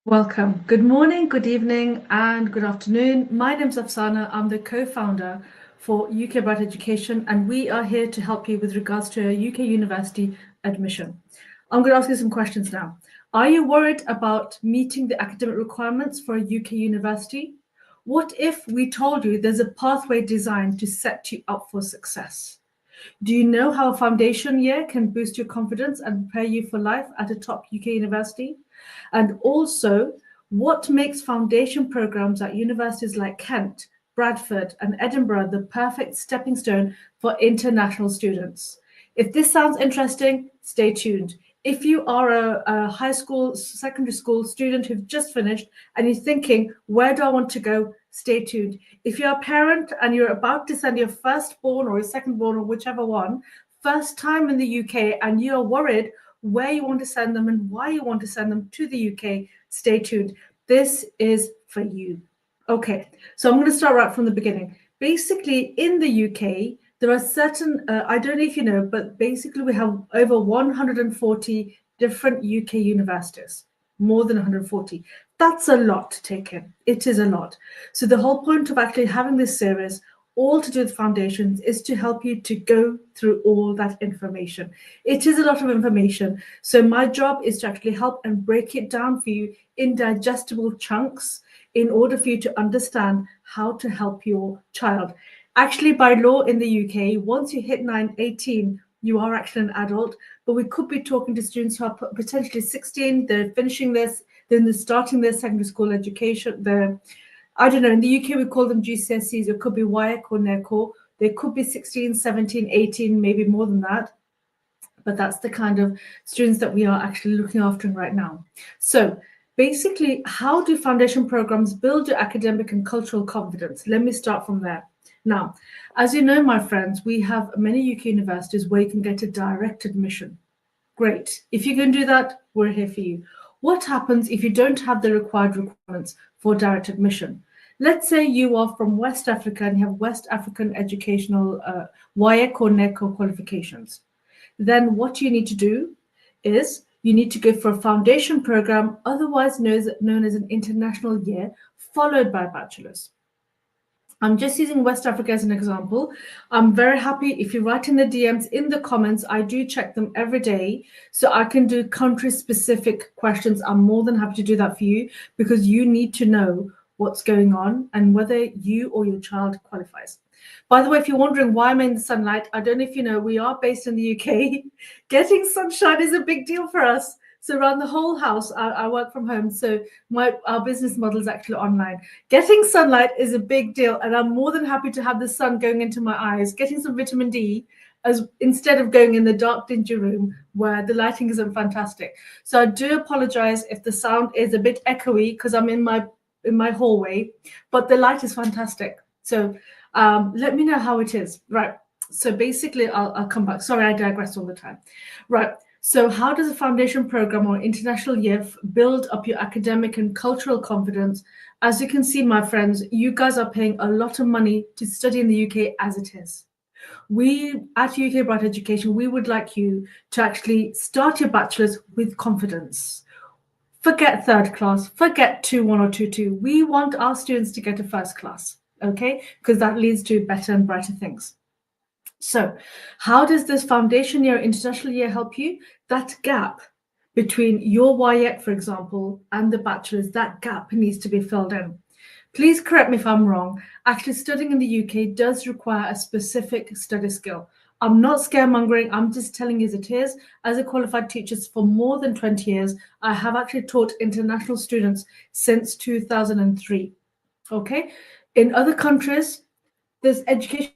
Welcome. Good morning, good evening, and good afternoon. My name's Afsana. I'm the co-founder for UK Bright Education, and we are here to help you with regards to a UK university admission. I'm going to ask you some questions now. Are you worried about meeting the academic requirements for a UK university? What if we told you there's a pathway designed to set you up for success? Do you know how a foundation year can boost your confidence and prepare you for life at a top UK university? And also, what makes foundation programs at universities like Kent, Bradford, and Edinburgh the perfect stepping stone for international students? If this sounds interesting, stay tuned. If you are a high school, secondary school student who've just finished and you're thinking, where do I want to go? Stay tuned. If you're a parent and you're about to send your firstborn or your secondborn or whichever one, first time in the UK, and you're worried where you want to send them and why you want to send them to the UK, stay tuned. This is for you. Okay, so I'm going to start right from the beginning. Basically, in the UK, there are certain, I don't know if you know, but basically we have over 140 different UK universities, more than 140. That's a lot to take in. It is a lot. So the whole point of actually having this series, all to do with foundations, is to help you to go through all that information. It is a lot of information. So my job is to actually help and break it down for you in digestible chunks in order for you to understand how to help your child. Actually, by law in the UK, once you hit 18, you are actually an adult, but we could be talking to students who are potentially 16, they're finishing this, then they're starting their secondary school education. I don't know, in the UK we call them GCSEs, it could be WIAC or NECO, they could be 16, 17, 18, maybe more than that. But that's the kind of students that we are actually looking after right now. So basically, how do foundation programs build your academic and cultural confidence? Let me start from there. Now, as you know, my friends, we have many UK universities where you can get a direct admission. Great. If you can do that, we're here for you. What happens if you don't have the required requirements for direct admission? Let's say you are from West Africa and you have West African educational WIAC or NECO qualifications. Then what you need to do is you need to go for a foundation program, otherwise known as an international year, followed by a bachelor's. I'm just using West Africa as an example. I'm very happy if you write in the DMs, in the comments. I do check them every day, so I can do country-specific questions. I'm more than happy to do that for you because you need to know what's going on and whether you or your child qualifies. By the way, if you're wondering why I'm in the sunlight, I don't know if you know, we are based in the UK. Getting sunshine is a big deal for us. So around the whole house, I work from home. So our business model is actually online. Getting sunlight is a big deal. And I'm more than happy to have the sun going into my eyes, getting some vitamin D, as instead of going in the dark, dingy room where the lighting isn't fantastic. So I do apologize if the sound is a bit echoey because I'm in my hallway, but the light is fantastic. So let me know how it is. Right. So basically, I'll come back. Sorry, I digress all the time. Right. So how does a foundation program or international year build up your academic and cultural confidence? As you can see, my friends, you guys are paying a lot of money to study in the UK as it is. We at UK Bright Education, we would like you to actually start your bachelor's with confidence. Forget third class, forget 2-1 or 2-2. We want our students to get a first class, okay? Because that leads to better and brighter things. So how does this foundation year, international year help you? That gap between your WIAC, for example, and the bachelor's, that gap needs to be filled in. Please correct me if I'm wrong. Actually, studying in the UK does require a specific study skill. I'm not scaremongering. I'm just telling you as it is. As a qualified teacher for more than 20 years, I have actually taught international students since 2003. Okay? In other countries, there's education.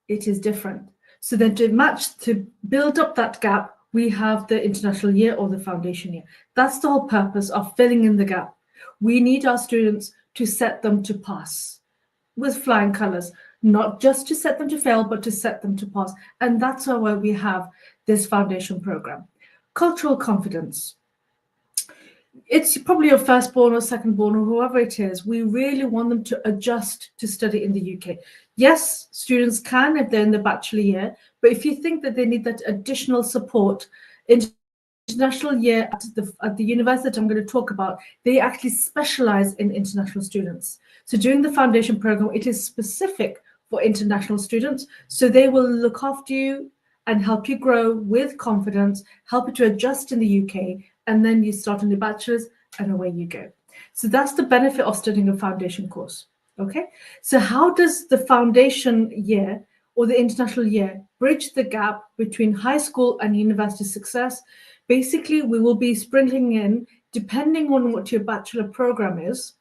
It is different. So then to build up that gap, we have the international year or the foundation year. That's the whole purpose of filling in the gap. We need our students to set them to pass with flying colors, not just to set them to fail, but to set them to pass. And that's why we have this foundation program. Cultural confidence. It's probably your firstborn or secondborn or whoever it is. We really want them to adjust to study in the UK. Yes, students can if they're in the bachelor year, but if you think that they need that additional support, international year at the university that I'm going to talk about, they actually specialize in international students. So during the foundation program, it is specific for international students. So they will look after you and help you grow with confidence, help you to adjust in the UK, and then you start on your bachelor's and away you go. So that's the benefit of studying a foundation course. Okay, so how does the foundation year or the international year bridge the gap between high school and university success? Basically, we will be sprinkling in, depending on what your bachelor program is,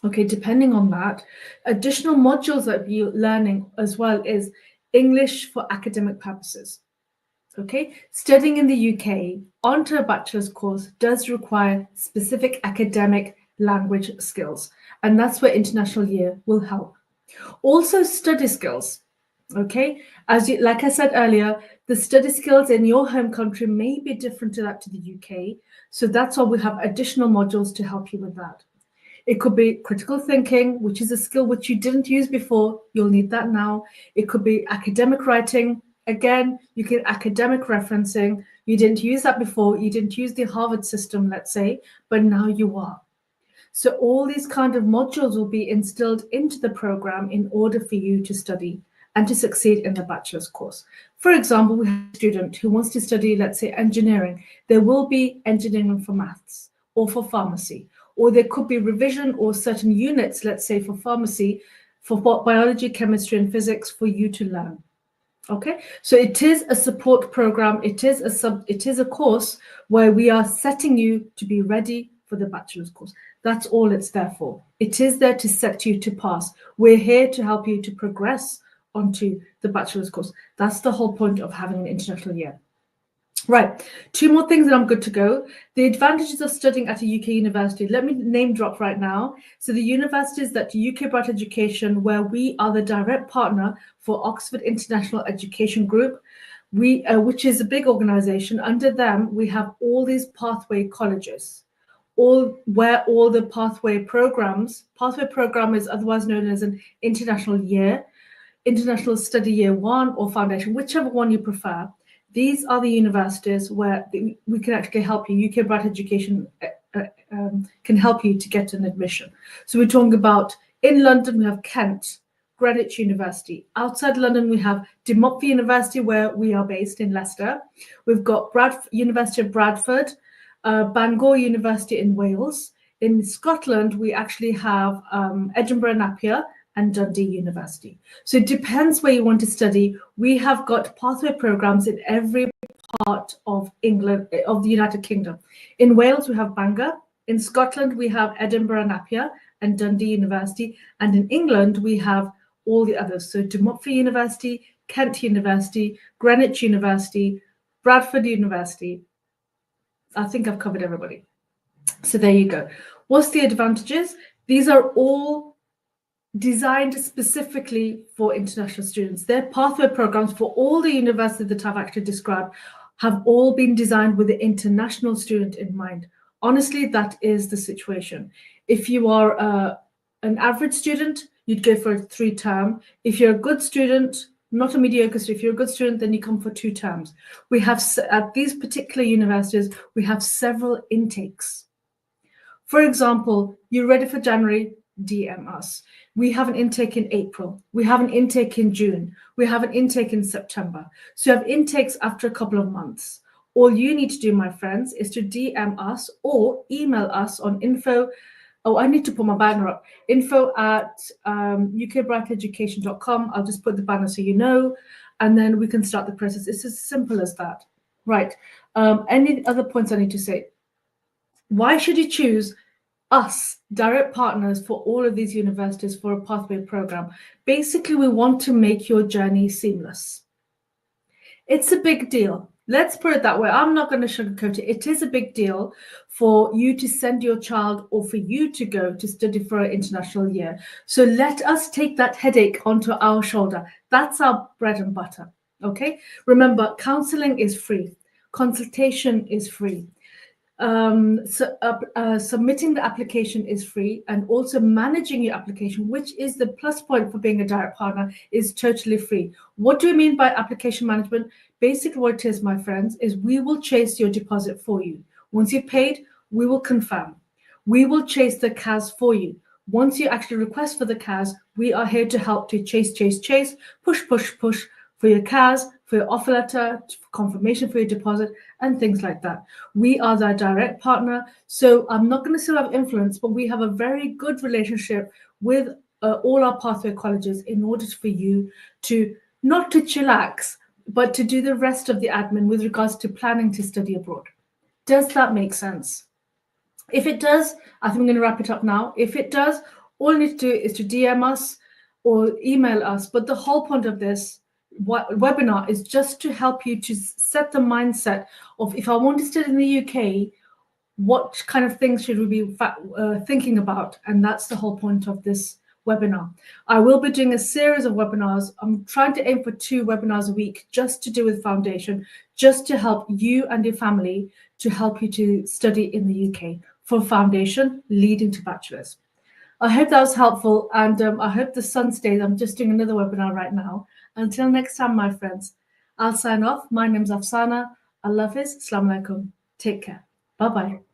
okay, depending on that, additional modules that you're learning as well is English for academic purposes. Okay, studying in the UK onto a bachelor's course does require specific academic language skills, and that's where international year will help. Also, study skills. Okay, like I said earlier, the study skills in your home country may be different to that to the UK, so that's why we have additional modules to help you with that. It could be critical thinking, which is a skill which you didn't use before. You'll need that now. It could be academic writing. Again, you get academic referencing. You didn't use that before. You didn't use the Harvard system, let's say, but now you are. So all these kind of modules will be instilled into the program in order for you to study and to succeed in the bachelor's course. For example, we have a student who wants to study, let's say, engineering. There will be engineering for maths or for pharmacy, or there could be revision or certain units, let's say, for pharmacy, for biology, chemistry, and physics for you to learn. Okay, so it is a support program. It is a course where we are setting you to be ready for the bachelor's course. That's all it's there for. It is there to set you to pass. We're here to help you to progress onto the bachelor's course. That's the whole point of having an international year. Right, two more things and I'm good to go. The advantages of studying at a UK university. Let me name drop right now. So the universities that UK Bright Education, where we are the direct partner for Oxford International Education Group, which is a big organization. Under them, we have all these pathway colleges, where all the pathway program is otherwise known as an international study year 1 or foundation, whichever one you prefer. These are the universities where we can actually help you. UK Bright Education can help you to get an admission. So we're talking about, in London, we have Kent, Greenwich University. Outside London, we have Montfort University, where we are based in Leicester. We've got University of Bradford, Bangor University in Wales. In Scotland, we actually have Edinburgh Napier and Dundee University. So it depends where you want to study. We have got pathway programs in every part of England, of the United Kingdom. In Wales, we have Bangor. In Scotland, we have Edinburgh Napier and Dundee University. And in England, we have all the others. So Montfort University, Kent University, Greenwich University, Bradford University. I think I've covered everybody. So there you go. What's the advantages? These are all designed specifically for international students. Their pathway programs for all the universities that I've actually described have all been designed with the international student in mind. Honestly, that is the situation. If you are an average student, you'd go for a 3-term. If you're a good student, not a mediocre student, if you're a good student, then you come for 2 terms. We have, at these particular universities, we have several intakes. For example, you're ready for January, DM us. We have an intake in April. We have an intake in June. We have an intake in September. So you have intakes after a couple of months. All you need to do, my friends, is to DM us or email us on info. Oh, I need to put my banner up. info@ukbrightheducation.com. I'll just put the banner so you know, and then we can start the process. It's as simple as that. Right. Any other points I need to say? Why should you choose us, direct partners for all of these universities for a pathway program? Basically, we want to make your journey seamless. It's a big deal. Let's put it that way. I'm not going to sugarcoat it. It is a big deal for you to send your child or for you to go to study for an international year. So let us take that headache onto our shoulder. That's our bread and butter. Okay? Remember, counseling is free. Consultation is free. Submitting the application is free, and also managing your application, which is the plus point for being a direct partner, is totally free. What do we mean by application management? Basically, what it is, my friends, is we will chase your deposit for you. Once you've paid, we will confirm. We will chase the CAS for you. Once you actually request for the CAS, we are here to help to chase, push, for your CAS, for your offer letter, confirmation for your deposit, and things like that. We are their direct partner. So I'm not going to say have influence, but we have a very good relationship with all our pathway colleges in order for you to not to chillax, but to do the rest of the admin with regards to planning to study abroad. Does that make sense? If it does, I think I'm going to wrap it up now. If it does, all you need to do is to DM us or email us. But the whole point of this webinar is just to help you to set the mindset of, if I want to study in the UK, what kind of things should we be thinking about? And that's the whole point of this webinar. I will be doing a series of webinars. I'm trying to aim for 2 webinars a week just to do with foundation, just to help you and your family, to help you to study in the UK for foundation leading to bachelor's. I hope that was helpful, and I hope the sun stays. I'm just doing another webinar right now. Until next time, my friends, I'll sign off. My name's Afsana. Allah Hafiz. Assalamu alaikum. Take care. Bye-bye.